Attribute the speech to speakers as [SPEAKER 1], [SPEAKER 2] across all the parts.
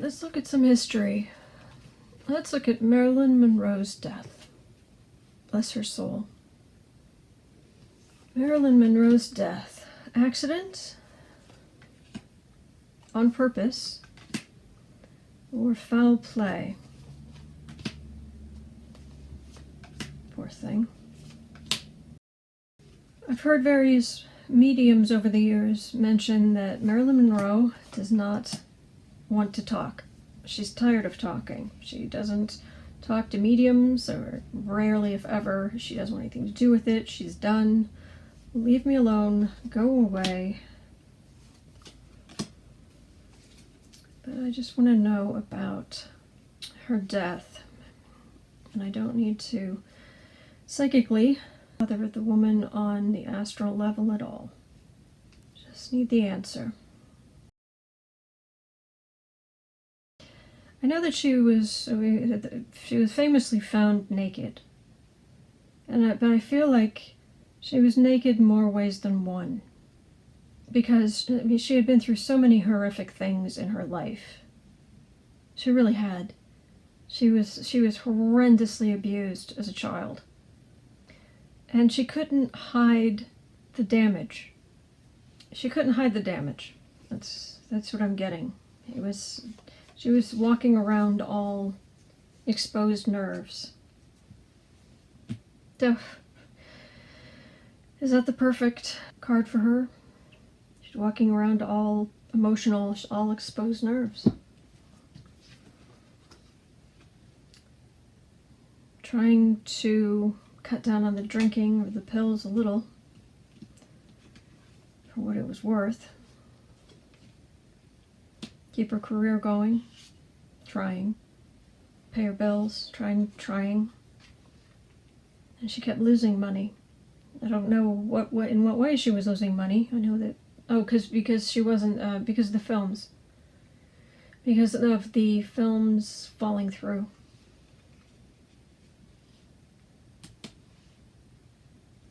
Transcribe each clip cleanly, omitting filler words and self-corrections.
[SPEAKER 1] Alright, let's look at some history. Let's look at Marilyn Monroe's death. Bless her soul. Marilyn Monroe's death. Accident? On purpose? Or foul play? Poor thing. I've heard various mediums over the years mention that Marilyn Monroe does not want to talk. She's tired of talking. She doesn't talk to mediums, or rarely, if ever. She doesn't want anything to do with it. She's done. Leave me alone. Go away. But I just want to know about her death. And I don't need to psychically bother the woman on the astral level at all. Just need the answer. I know that she was famously found naked, but I feel like she was naked more ways than one, because she had been through so many horrific things in her life. She really had. She was horrendously abused as a child, and she couldn't hide the damage. She couldn't hide the damage. That's what I'm getting. She was walking around all exposed nerves. So, is that the perfect card for her? She's walking around all emotional, all exposed nerves. Trying to cut down on the drinking or the pills a little, for what it was worth. Keep her career going. Trying. Pay her bills. Trying. And she kept losing money. I don't know in what way she was losing money. I know that because she wasn't because of the films. Because of the films falling through.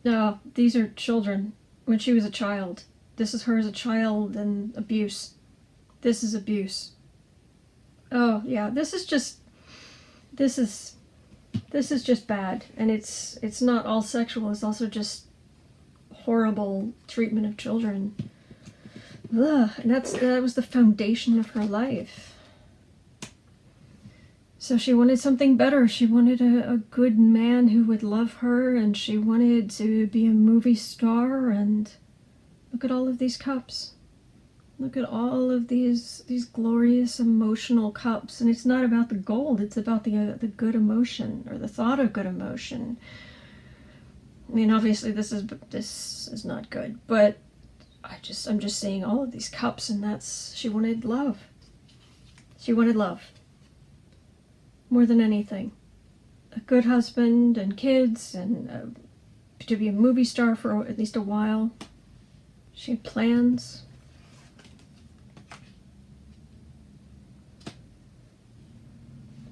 [SPEAKER 1] No, these are children. When she was a child. This is her as a child and abuse. This is abuse. Oh yeah, this is just bad, and it's not all sexual. It's also just horrible treatment of children. Ugh, and that was the foundation of her life. So she wanted something better. She wanted a good man who would love her, and she wanted to be a movie star. And look at all of these cups. Look at all of these glorious emotional cups, and it's not about the gold. It's about the good emotion, or the thought of good emotion. I mean, obviously this is not good, but I'm just seeing all of these cups, and she wanted love. She wanted love more than anything. A good husband and kids, and to be a movie star for at least a while. She had plans.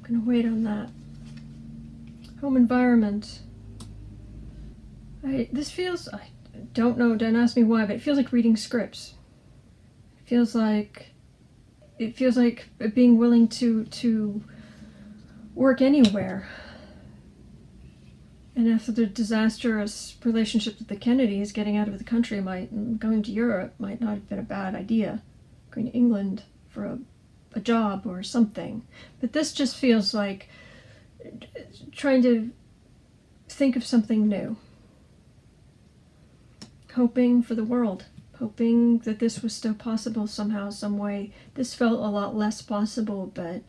[SPEAKER 1] Gonna wait on that. Home environment. I don't know, don't ask me why, but it feels like reading scripts. It feels like being willing to work anywhere. And after the disastrous relationship with the Kennedys, getting out of the country going to Europe might not have been a bad idea. Going to England for a job or something. But this just feels like trying to think of something new. Hoping for the world. Hoping that this was still possible somehow, some way. This felt a lot less possible, but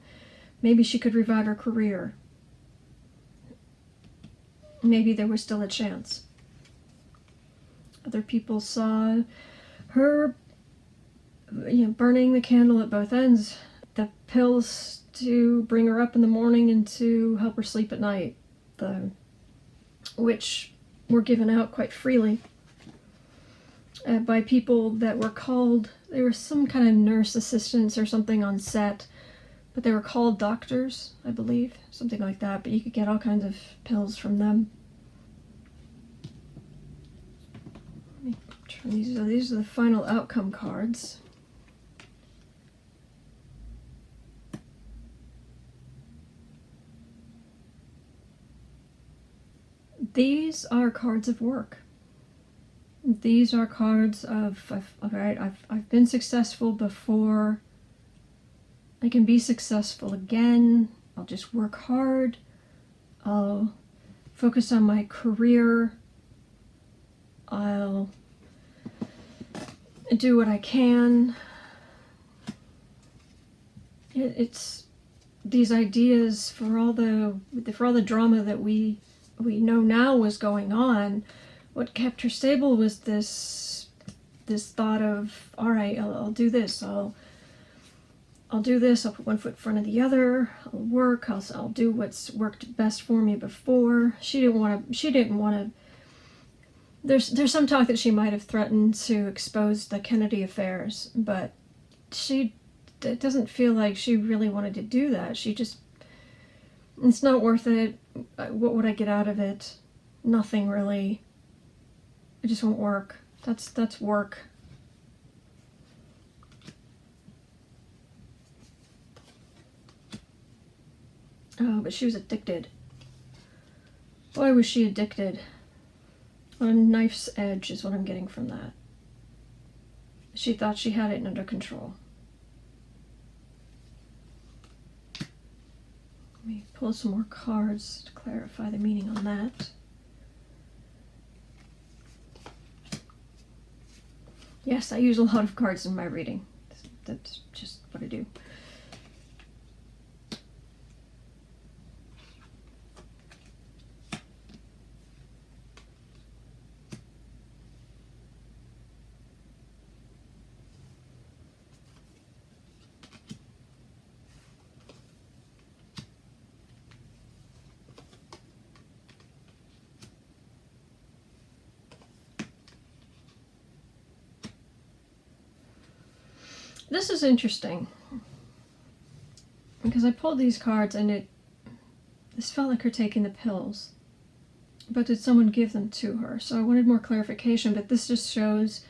[SPEAKER 1] maybe she could revive her career. Maybe there was still a chance. Other people saw her burning the candle at both ends. The pills to bring her up in the morning and to help her sleep at night, which were given out quite freely by people that were called, they were some kind of nurse assistants or something on set, but they were called doctors, I believe, something like that, but you could get all kinds of pills from them. These are the final outcome cards. These are cards of work. These are cards of, I've been successful before. I can be successful again. I'll just work hard. I'll focus on my career. I'll do what I can. It's these ideas for all the drama that we know now was going on. What kept her stable was this thought of, all right, I'll do this. I'll do this. I'll put one foot in front of the other. I'll work. I'll do what's worked best for me before. She didn't want to. There's some talk that she might have threatened to expose the Kennedy affairs, but it doesn't feel like she really wanted to do that. It's not worth it. What would I get out of it? Nothing really. It just won't work. That's work. Oh, but she was addicted. Boy, was she addicted. On a knife's edge is what I'm getting from that. She thought she had it under control. Let me pull some more cards to clarify the meaning on that. Yes, I use a lot of cards in my reading. That's just what I do. This is interesting because I pulled these cards and this felt like her taking the pills, but did someone give them to her? So I wanted more clarification, but this just shows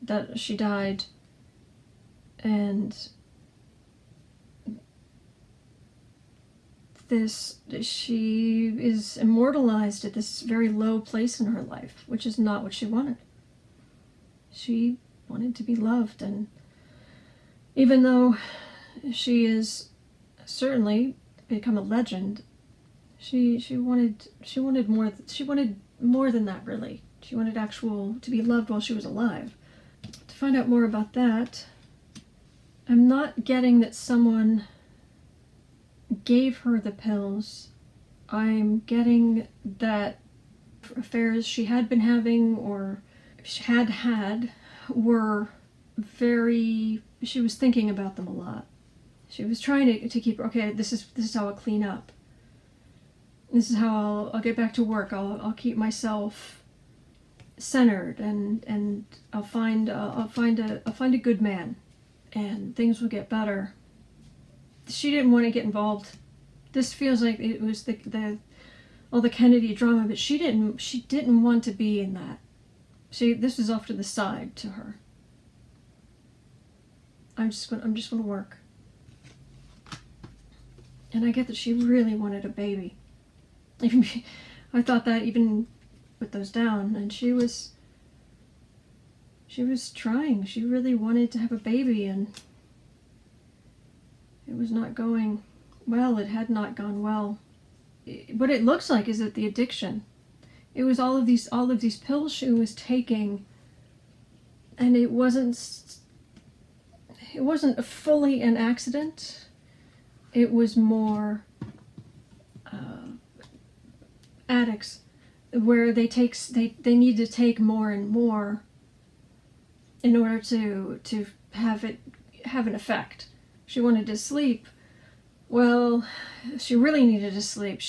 [SPEAKER 1] that she died, and she is immortalized at this very low place in her life, which is not what she wanted. She wanted to be loved, and even though she is certainly become a legend, she wanted more. She wanted more than that, really. She wanted to be loved while she was alive. To find out more about that, I'm not getting that someone gave her the pills. I'm getting that affairs she had been having or she had had were very. She was thinking about them a lot. She was trying to keep, okay, this is how I'll clean up. This is how I'll get back to work. I'll keep myself centered, and I'll find a good man, and things will get better. She didn't want to get involved. This feels like it was all the Kennedy drama, but she didn't want to be in that. This was off to the side to her. I'm just gonna work. And I get that she really wanted a baby. I thought that even with those down, and she was trying. She really wanted to have a baby, and it was not going well. It had not gone well. What it looks like is that the addiction. It was all of these pills she was taking, and it wasn't fully an accident. It was more addicts, where they need to take more and more in order to have an effect. She wanted to sleep. Well, she really needed to sleep.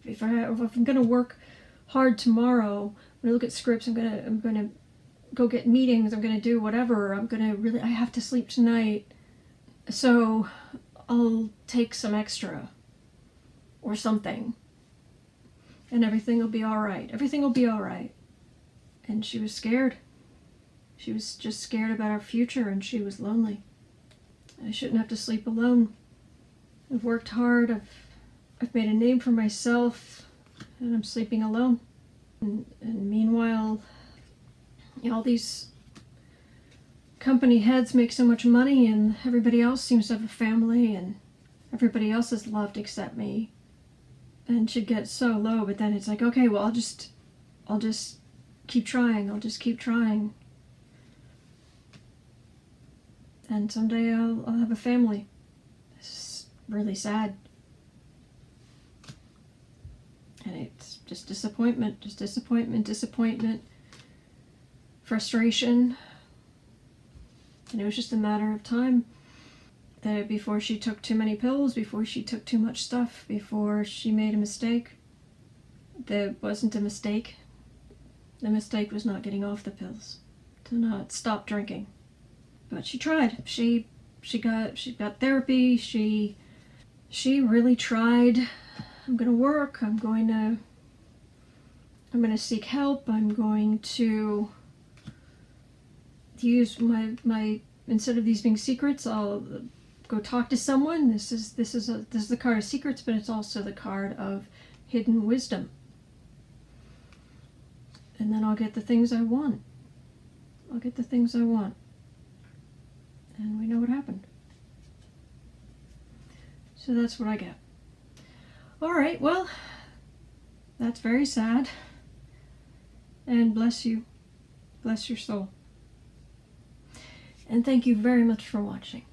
[SPEAKER 1] If I'm gonna work hard tomorrow, when I look at scripts, I'm gonna go get meetings, I'm gonna do whatever, I have to sleep tonight, so I'll take some extra or something, and everything will be alright. Everything will be alright. And she was scared. She was just scared about our future, and she was lonely. I shouldn't have to sleep alone. I've worked hard, I've made a name for myself, and I'm sleeping alone. And meanwhile, all these company heads make so much money, and everybody else seems to have a family, and everybody else is loved except me. And she'd get so low, but then it's like, okay, well, I'll just keep trying. I'll just keep trying. And someday I'll have a family. It's really sad. And it's just disappointment, disappointment, frustration. And it was just a matter of time that before she took too many pills, before she took too much stuff, before she made a mistake. There wasn't a mistake. The mistake was not getting off the pills, to not stop drinking. But she tried. She got therapy. She really tried. I'm gonna work. I'm gonna seek help. I'm going to use my instead of these being secrets, I'll go talk to someone. This is the card of secrets, but it's also the card of hidden wisdom. And then I'll get the things I want. I'll get the things I want. And we know what happened. So that's what I get. All right, well, that's very sad. And bless you. Bless your soul. And thank you very much for watching.